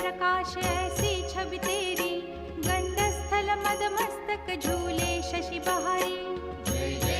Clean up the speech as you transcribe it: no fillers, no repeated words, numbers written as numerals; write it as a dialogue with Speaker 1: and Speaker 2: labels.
Speaker 1: प्रकाश ऐसी छवि तेरी, गंडस्थल मद मस्तक झूले शशि बहारी।
Speaker 2: जय जय